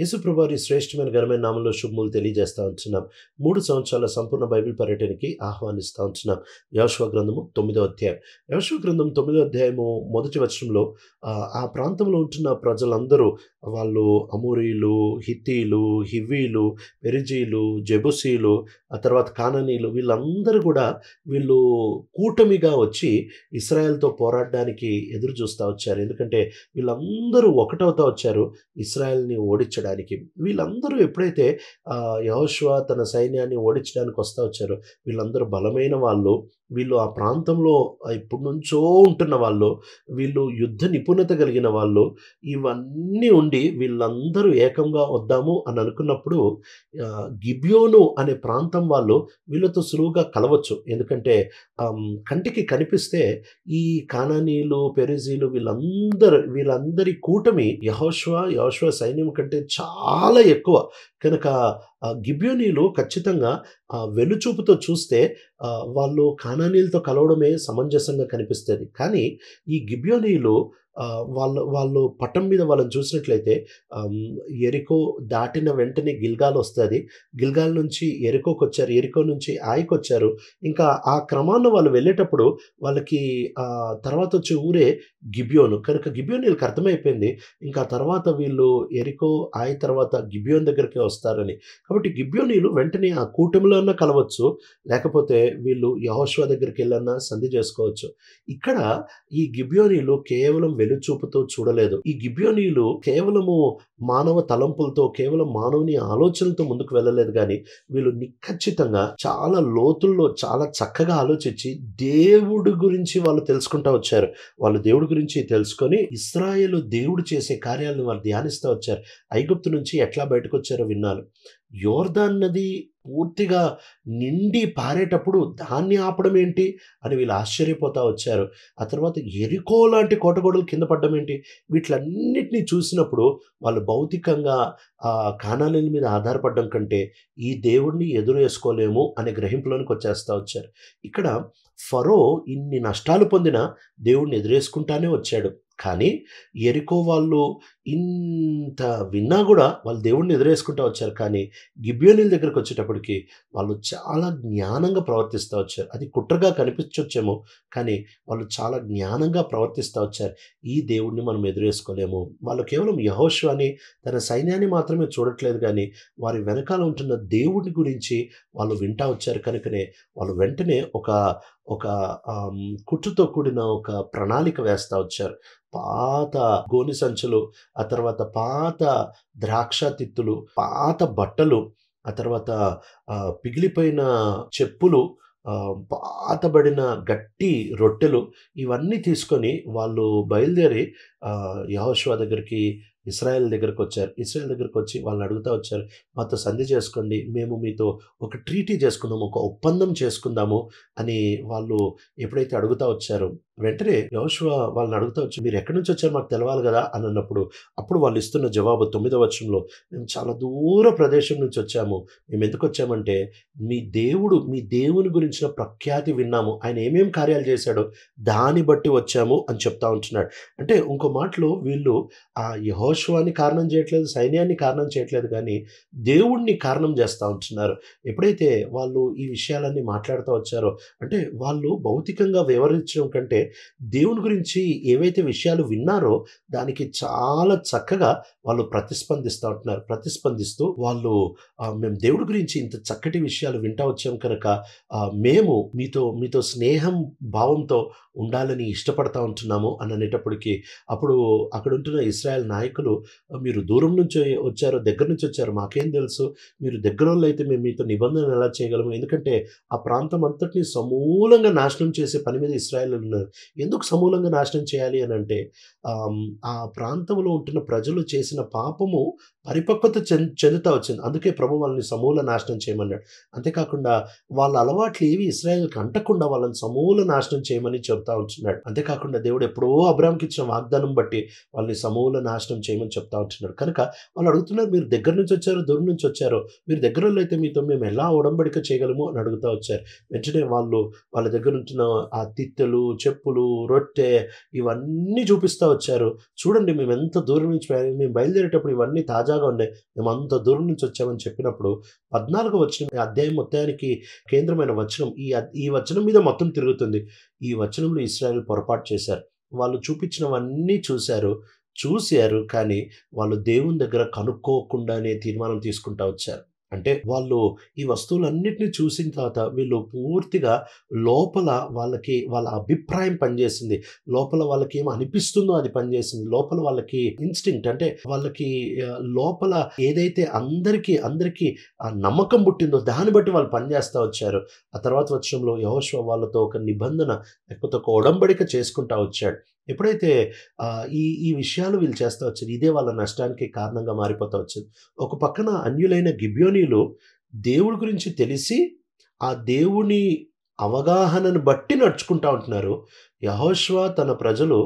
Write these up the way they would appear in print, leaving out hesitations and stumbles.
యేసుప్రభువారి శ్రేష్టమైన ఘనమైన నామంలో శుభములు తెలియజేస్తా ఉంటున్నాం. 3 సంవత్సరాల సంపూర్ణ బైబిల్ పర్యటనకి ఆహ్వానిస్తా ఉంటున్నాం. యెహోషువ గ్రంథము 9వ అధ్యాయం. యెహోషువ గ్రంథం 9వ అధ్యాయము మొదటి వచనంలో ఆ ప్రాంతంలో ఉంటున్న ప్రజలందరూ వాళ్ళు అమోరీయులు, హిత్తీయులు, హివ్వీయులు, పెరిజీయులు, జెబూసీయులు, ఆ తర్వాత కానానీయులు వీళ్ళందరూ కూడా వీళ్ళు కూటమిగా వచ్చి ఇశ్రాయేల్‌తో పోరాడడానికి ఎదురు చూస్తా వచ్చారు. ఎందుకంటే వీళ్ళందరూ ఒకటవుతా వచ్చారు ఇశ్రాయేల్‌ని ఓడించడానికి. వీళ్ళందరూ ఎప్పుడైతే యెహోషువ తన సైన్యాన్ని ఓడించడానికి వస్తా వచ్చారో వీళ్ళందరూ బలమైన వాళ్ళు. వీళ్ళు ఆ ప్రాంతంలో ఎప్పటినుంచో ఉంటున్న వాళ్ళు. వీళ్ళు యుద్ధ నిపుణత కలిగిన వాళ్ళు. ఇవన్నీ ఉండి వీళ్ళందరూ ఏకంగా వద్దాము అని అనుకున్నప్పుడు గిబియోను అనే ప్రాంతం వాళ్ళు వీళ్ళతో సులువుగా కలవచ్చు. ఎందుకంటే కంటికి కనిపిస్తే ఈ కానానీయులు, పెరిజీలు వీళ్ళందరి కూటమి యెహోషువ సైన్యం కంటే చాలా ఎక్కువ. కనుక గిబియోనీయులు ఖచ్చితంగా వెన్నుచూపుతో చూస్తే వాళ్ళు కానానీయులతో కలవడమే సమంజసంగా కనిపిస్తది. కానీ ఈ గిబియోనీయులు వాళ్ళు పట్టం మీద వాళ్ళని చూసినట్లయితే యెరికో దాటిన వెంటనే గిల్గాల్ వస్తది. గిల్గాల్ నుంచి యెరికోకొచ్చారు. యెరికో నుంచి ఆయకొచ్చారు. ఇంకా ఆ క్రమాన వాళ్ళు వెళ్ళేటప్పుడు వాళ్ళకి తర్వాత వచ్చే ఊరే గిబియోను. కనుక గిబియోనీయులకి అర్థమైపోయింది. ఇంకా తర్వాత వీళ్ళు యెరికో, ఆయి తర్వాత గిబియోను దగ్గరికే వస్తారని. కాబట్టి గిబియోనీయులు వెంటనే ఆ కూటమిలో అన్నా కలవచ్చు. లేకపోతే వీళ్ళు యెహోషువ దగ్గరికెళ్ళన్నా సంధి చేసుకోవచ్చు. ఇక్కడ ఈ గిబియోనీయులు కేవలం వెలుచూపుతో చూడలేదు. ఈ గిబియోనీయులు కేవలము మానవ తలంపులతో, కేవలం మానవుని ఆలోచనలతో ముందుకు వెళ్ళలేదు గానీ, వీళ్ళు నిఖచ్చితంగా చాలా లోతుల్లో చాలా చక్కగా ఆలోచించి దేవుడి గురించి వాళ్ళు తెలుసుకుంటా వచ్చారు. వాళ్ళు దేవుడి గురించి తెలుసుకొని ఇశ్రాయేలు దేవుడు చేసే కార్యాలను వాళ్ళు ధ్యానిస్తా వచ్చారు. ఐగుప్తు నుంచి ఎట్లా బయటకొచ్చారో విన్నారు. యోర్దాను నది పూర్తిగా నిండి పారేటప్పుడు దాన్ని ఆపడం ఏంటి అని వీళ్ళు ఆశ్చర్యపోతా వచ్చారు. ఆ తర్వాత యెరికో లాంటి కోటగోడలు కింద పడ్డం ఏంటి? వీటిలన్నిటిని చూసినప్పుడు వాళ్ళు భౌతికంగా కానానీయుల మీద ఆధారపడడం కంటే ఈ దేవుడిని ఎదురేసుకోలేము అనే గ్రహింపులోనికి వచ్చేస్తా వచ్చారు. ఇక్కడ ఫరో ఇన్ని నష్టాలు పొందినా దేవుడిని ఎదురేసుకుంటానే వచ్చాడు. కానీ యెరికో వాళ్ళు ఇంత విన్నా కూడా వాళ్ళు దేవుడిని ఎదురేసుకుంటూ వచ్చారు. కానీ గిబియోనీల దగ్గరికి వచ్చేటప్పటికి వాళ్ళు చాలా జ్ఞానంగా ప్రవర్తిస్తూ వచ్చారు. అది కుట్రగా కనిపించొచ్చేమో కానీ వాళ్ళు చాలా జ్ఞానంగా ప్రవర్తిస్తూ వచ్చారు. ఈ దేవుడిని మనం ఎదురేసుకోలేము. వాళ్ళు కేవలం యెహోషువని తన సైన్యాన్ని మాత్రమే చూడట్లేదు కానీ వారి వెనకాల ఉంటున్న దేవుడి గురించి వాళ్ళు వింటా వచ్చారు. కనుకనే వాళ్ళు వెంటనే ఒక కుట్రతో కూడిన ఒక ప్రణాళిక వేస్తా వచ్చారు. పాత గోని సంచులు, ఆ తర్వాత పాత ద్రాక్ష తిత్తులు, పాత బట్టలు, ఆ తర్వాత పిగిలిపోయిన చెప్పులు, పాతబడిన గట్టి రొట్టెలు ఇవన్నీ తీసుకొని వాళ్ళు బయలుదేరి యెహోషువ దగ్గరికి, ఇశ్రాయేల్ దగ్గరకొచ్చారు. ఇశ్రాయేల్ దగ్గరకొచ్చి వాళ్ళని అడుగుతా వచ్చారు. మాతో సంధి చేసుకోండి. మేము మీతో ఒక ట్రీటీ చేసుకుందాము, ఒక ఒప్పందం చేసుకుందాము అని వాళ్ళు ఎప్పుడైతే అడుగుతా వచ్చారో వెంటనే యెహోషువ వాళ్ళని అడుగుతా వచ్చి మీరు ఎక్కడి నుంచి వచ్చారో మాకు తెలవాలి కదా అని అన్నప్పుడు అప్పుడు వాళ్ళు ఇస్తున్న జవాబు 9వ వచనంలో మేము చాలా దూర ప్రదేశం నుంచి వచ్చాము. మేము ఎందుకు వచ్చామంటే మీ దేవుని గురించిన ప్రఖ్యాతి విన్నాము. ఆయన ఏమేం కార్యాలు చేశాడో దాన్ని బట్టి వచ్చాము అని చెప్తా ఉంటున్నాడు. అంటే ఇంకో మాటలో వీళ్ళు ఆ యెహోషువని కారణం చేయట్లేదు, సైన్యాన్ని కారణం చేయట్లేదు కానీ దేవుడిని కారణం చేస్తూ ఉంటున్నారు. ఎప్పుడైతే వాళ్ళు ఈ విషయాలన్నీ మాట్లాడుతూ వచ్చారో అంటే వాళ్ళు భౌతికంగా వివరించడం కంటే దేవుని గురించి ఏవైతే విషయాలు విన్నారో దానికి చాలా చక్కగా వాళ్ళు ప్రతిస్పందిస్తూ ఉంటున్నారు. ప్రతిస్పందిస్తూ వాళ్ళు మేము దేవుడి గురించి ఇంత చక్కటి విషయాలు వింటా వచ్చాం కనుక మేము మీతో స్నేహం భావంతో ఉండాలని ఇష్టపడతా ఉంటున్నాము అని అనేటప్పటికీ అప్పుడు అక్కడ ఉంటున్న ఇశ్రాయేల్ నాయకులు మీరు దూరం నుంచి వచ్చారో దగ్గర నుంచి వచ్చారో మాకేం తెలుసు, మీరు దగ్గరోళ్ళు అయితే మేము మీతో నిబంధనలు ఎలా చేయగలము? ఎందుకంటే ఆ ప్రాంతం అంతటిని సమూలంగా నాశనం చేసే పని మీద ఇశ్రాయేల్ ఉన్నారు. ఎందుకు సమూలంగా నాశనం చేయాలి అని అంటే ఆ ప్రాంతంలో ఉంటున్న ప్రజలు చేసిన పాపము పరిపక్వత చెందుతా వచ్చింది. అందుకే ప్రభు వాళ్ళని సమూల నాశనం చేయమన్నాడు. అంతేకాకుండా వాళ్ళ అలవాట్లు ఏవి ఇశ్రాయేల్‌కి అంటకుండా వాళ్ళని సమూల నాశనం చేయమని చెప్తా మాట్లాడుతూ ఉంటున్నాడు. అంతేకాకుండా దేవుడు ఎప్పుడో అబ్రాహాంకి ఇచ్చిన వాగ్దానం బట్టి వాళ్ళని సమూల నాశనం చేయమని చెప్తా ఉంటున్నాడు. కనుక వాళ్ళు అడుగుతున్నారు, మీరు దగ్గర నుంచి వచ్చారో దూరం నుంచి వచ్చారో, మీరు దగ్గరలో అయితే మీతో మేము ఎలా ఉడంబడిక చేయగలము అని అడుగుతూ వచ్చారు. వెంటనే వాళ్ళ దగ్గర ఉంటున్న ఆ తిత్తెలు, చెప్పులు, రొట్టె ఇవన్నీ చూపిస్తూ వచ్చారు. చూడండి మేము ఎంత దూరం నుంచి మేము బయలుదేరేటప్పుడు ఇవన్నీ తాజాగా ఉన్నాయి, మేము అంత దూరం నుంచి వచ్చామని చెప్పినప్పుడు 14వ వచనం అధ్యాయం మొత్తానికి కేంద్రమైన వచనం ఈ వచనం మీద మొత్తం తిరుగుతుంది. ఈ వచనంలో ఇశ్రాయేలు పొరపాటు చేశారు. వాళ్ళు చూపించినవన్నీ చూశారు కానీ వాళ్ళు దేవుని దగ్గర కనుక్కోకుండానే తీర్మానం తీసుకుంటా వచ్చారు. అంటే వాళ్ళు ఈ వస్తువులన్నిటిని చూసిన తర్వాత వీళ్ళు పూర్తిగా లోపల వాళ్ళ అభిప్రాయం పనిచేసింది. లోపల వాళ్ళకి ఏం అనిపిస్తుందో అది పనిచేసింది. లోపల వాళ్ళకి ఇన్స్టింక్ట్ అంటే వాళ్ళకి లోపల ఏదైతే అందరికీ ఆ నమ్మకం పుట్టిందో దాన్ని బట్టి వాళ్ళు పనిచేస్తూ వచ్చారు. ఆ తర్వాత వచనంలో యెహోషువ వాళ్ళతో ఒక నిబంధన లేకపోతే ఒక ఒడంబడిక చేసుకుంటా వచ్చాడు. ఎప్పుడైతే ఈ విషయాలు వీళ్ళు చేస్తూ వచ్చారు, ఇదే వాళ్ళ నష్టానికి కారణంగా మారిపోతూ వచ్చింది. ఒక పక్కన అన్యులైన గిబియోనీయులు దేవుడి గురించి తెలిసి ఆ దేవుని అవగాహనను బట్టి నడుచుకుంటా ఉంటున్నారు. యెహోషువ తన ప్రజలు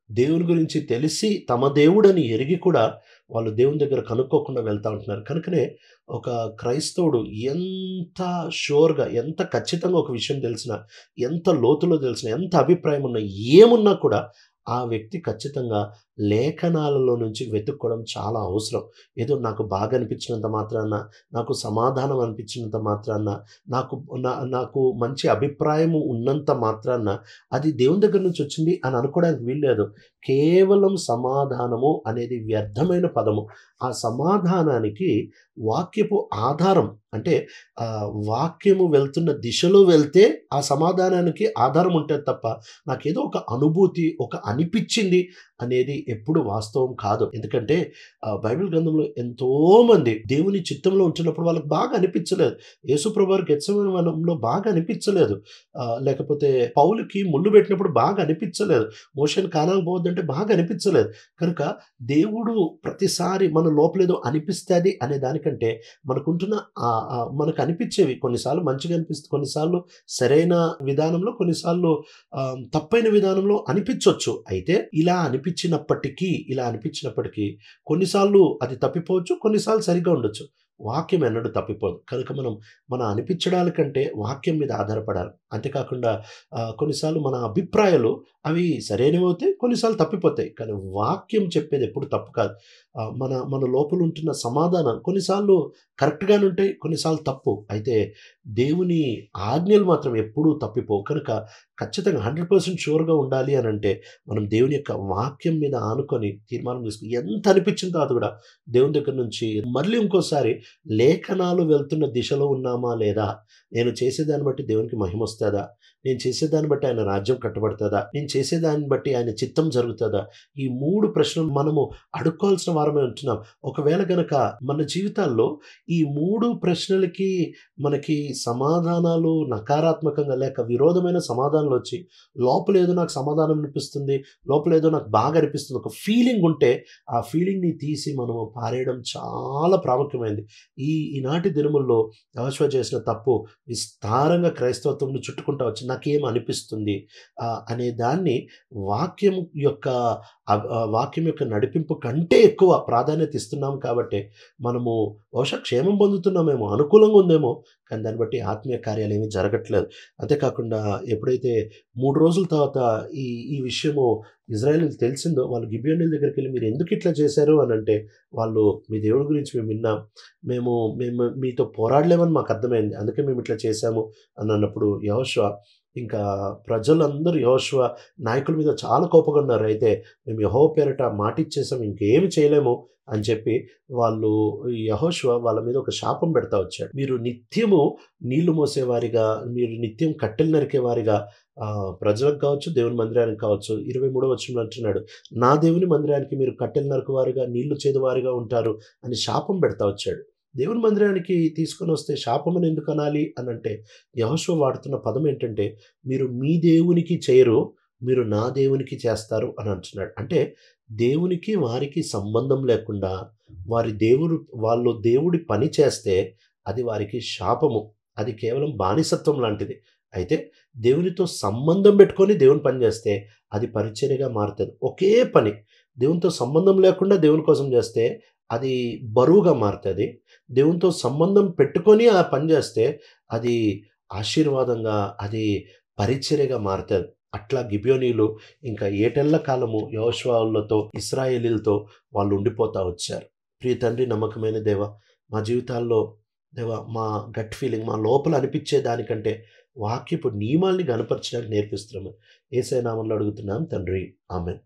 దేవుని గురించి తెలిసి తమ దేవుడని ఎరిగి కూడా వాళ్ళు దేవుని దగ్గర కనుక్కోకుండా వెళ్తూ ఉంటున్నారు. కనుకనే ఒక క్రైస్తవుడు ఎంత షూర్‌గా, ఎంత ఖచ్చితంగా ఒక విషయం తెలిసినా, ఎంత లోతులో తెలిసినా, ఎంత అభిప్రాయం ఉన్నా, ఏమున్నా కూడా ఆ వ్యక్తి ఖచ్చితంగా లేఖనాలలో నుంచి వెతుక్కోవడం చాలా అవసరం. ఏదో నాకు బాగా అనిపించినంత మాత్రాన, నాకు సమాధానం అనిపించినంత మాత్రాన, నాకు మంచి అభిప్రాయము ఉన్నంత మాత్రాన అది దేవుని దగ్గర నుంచి వచ్చింది అని అనుకోవడానికి వీల్లేదు. కేవలం సమాధానము అనేది వ్యర్థమైన పదము. ఆ సమాధానానికి వాక్యపు ఆధారం అంటే వాక్యము వెళ్తున్న దిశలో వెళ్తే ఆ సమాధానానికి ఆధారం ఉంటది తప్ప నాకేదో ఒక అనుభూతి, ఒక అనిపించింది అనేది ఎప్పుడు వాస్తవం కాదు. ఎందుకంటే బైబిల్ గ్రంథంలో ఎంతోమంది దేవుని చిత్తంలో ఉంటున్నప్పుడు వాళ్ళకి బాగా అనిపించలేదు. యేసుప్రభు వారికి గెత్సేమనే వనంలో బాగా అనిపించలేదు. లేకపోతే పౌలుకి ముళ్ళు పెట్టినప్పుడు బాగా అనిపించలేదు. మోషేని కానాకు పోవద్దంటే బాగా అనిపించలేదు. కనుక దేవుడు ప్రతిసారి మన లోపలేదో అనిపిస్తది అనే దానికంటే మనకుంటున్న మనకు అనిపించేవి కొన్నిసార్లు మంచిగా అనిపిస్తుంది, కొన్నిసార్లు సరైన విధానంలో, కొన్నిసార్లు తప్పైన విధానంలో అనిపించవచ్చు. అయితే ఇలా అనిపించినప్పటికీ కొన్నిసార్లు అది తప్పిపోవచ్చు, కొన్నిసార్లు సరిగ్గా ఉండొచ్చు. వాక్యం ఎన్నడూ తప్పిపోదు. కనుక మన అనిపించడాల కంటే వాక్యం మీద ఆధారపడాలి. అంతేకాకుండా కొన్నిసార్లు మన అభిప్రాయాలు అవి సరైనవి అవుతాయి, కొన్నిసార్లు తప్పిపోతాయి. కానీ వాక్యం చెప్పేది ఎప్పుడు తప్పు కాదు. మన లోపల ఉంటున్న సమాధానం కొన్నిసార్లు కరెక్ట్‌గానే ఉంటాయి, కొన్నిసార్లు తప్పు. అయితే దేవుని ఆజ్ఞలు మాత్రం ఎప్పుడూ తప్పిపోవు. కనుక ఖచ్చితంగా 100% షూర్‌గా ఉండాలి అనంటే మనం దేవుని యొక్క వాక్యం మీద ఆనుకొని తీర్మానం తీసుకొని ఎంత అనిపించిన తర్వాత కూడా దేవుని దగ్గర నుంచి మళ్ళీ ఇంకోసారి లేఖనాలు వెళ్తున్న దిశలో ఉన్నామా లేదా? నేను చేసేదాన్ని బట్టి దేవునికి మహిమొస్తదా? నేను చేసేదాన్ని బట్టి ఆయన రాజ్యం కట్టబడతదా? నేను చేసేదాన్ని బట్టి ఆయన చిత్తం జరుగుతదా? ఈ 3 ప్రశ్నలు మనము అడుక్కోవాల్సిన వారమే ఉంటున్నాం. ఒకవేళ గనక మన జీవితాల్లో ఈ 3 ప్రశ్నలకి మనకి సమాధానాలు నకారాత్మకంగా లేక విరోధమైన సమాధానాలొచ్చి లోపలేదో నాకు సమాధానం అనిపిస్తుంది, లోపలేదో నాకు బాగా అనిపిస్తుంది, ఒక ఫీలింగ్ ఉంటే ఆ ఫీలింగ్‌ని తీసి మనము పారేయడం చాలా ప్రాముఖ్యమైనది. ఈనాటి దినముల్లో యెహోషువ చేసిన తప్పు విస్తారంగా క్రైస్తవత్వంలో చుట్టుకుంటా వచ్చింది. నాకేం అనిపిస్తుంది అనే దాన్ని వాక్యం యొక్క నడిపింపు కంటే ఎక్కువ ప్రాధాన్యత ఇస్తున్నాం కాబట్టే మనము బహుశా క్షేమం పొందుతున్నామేమో, అనుకూలంగా ఉందేమో, కానీ దాన్ని బట్టి ఆత్మీయ కార్యాలు ఏమీ జరగట్లేదు. అంతేకాకుండా ఎప్పుడైతే 3 రోజుల తర్వాత ఈ విషయము ఇజ్రాయేలీయులకు తెలిసిందో వాళ్ళు గిబియోనీయుల దగ్గరికెళ్ళి మీరు ఎందుకు ఇట్లా చేశారు అనంటే వాళ్ళు మీ దేవుడి గురించి మేము విన్నాం, మేము మీతో పోరాడలేమని మాకు అర్థమైంది, అందుకే మేము ఇట్లా చేశాము అని అన్నప్పుడు యెహోషువ ఇంకా ప్రజలందరూ యెహోషువ నాయకుల మీద చాలా కోపంగా ఉన్నారు. అయితే మేము యెహోవా పేరిట మాటిచ్చేసాం, ఇంకేమి చేయలేము అని చెప్పి యెహోషువ వాళ్ళ మీద ఒక శాపం పెడతా వచ్చాడు. మీరు నిత్యము నీళ్లు మోసేవారిగా, మీరు నిత్యం కట్టెలు నరికేవారిగా ప్రజలకు కావచ్చు, దేవుని మందిరానికి కావచ్చు. 23వ వచనంలో అంటున్నాడు, నా దేవుని మందిరానికి మీరు కట్టెలు నరుకువారుగా, నీళ్లు చేదువారుగా ఉంటారు అని శాపం పెడతా వచ్చాడు. దేవుని మందిరానికి తీసుకొని వస్తే శాపమని ఎందుకు అనాలి అనంటే యెహోషువ వాడుతున్న పదం ఏంటంటే మీరు మీ దేవునికి చేయరు, మీరు నా దేవునికి చేస్తారు అని అంటున్నాడు. అంటే దేవునికి వారికి సంబంధం లేకుండా వాళ్ళు దేవుడి పని చేస్తే అది వారికి శాపము. అది కేవలం బానిసత్వం లాంటిది. అయితే దేవునితో సంబంధం పెట్టుకొని దేవుని పని చేస్తే అది పరిచర్యగా మారుతుంది. ఒకే పని దేవునితో సంబంధం లేకుండా దేవుని కోసం చేస్తే అది బరువుగా మారుతుంది. దేవునితో సంబంధం పెట్టుకొని ఆ పని చేస్తే అది ఆశీర్వాదంగా, అది పరిచర్యగా మారుతుంది. అట్లా గిబియోనీయులు ఇంకా ఏటెళ్ల కాలము యెహోషువలతో ఇశ్రాయేలీయులతో వాళ్ళు ఉండిపోతా వచ్చారు. ప్రియ తండ్రి, నమ్మకమైన దేవ, మా జీవితాల్లో దేవా మా గట్ ఫీలింగ్ మా లోపల అనిపించే దానికంటే వాక్యపు నియమాల్ని గనపరచడానికి నేర్పిస్తున్నాము. యేసయ్య నామములో అడుగుతున్నాం తండ్రి, ఆమేన్.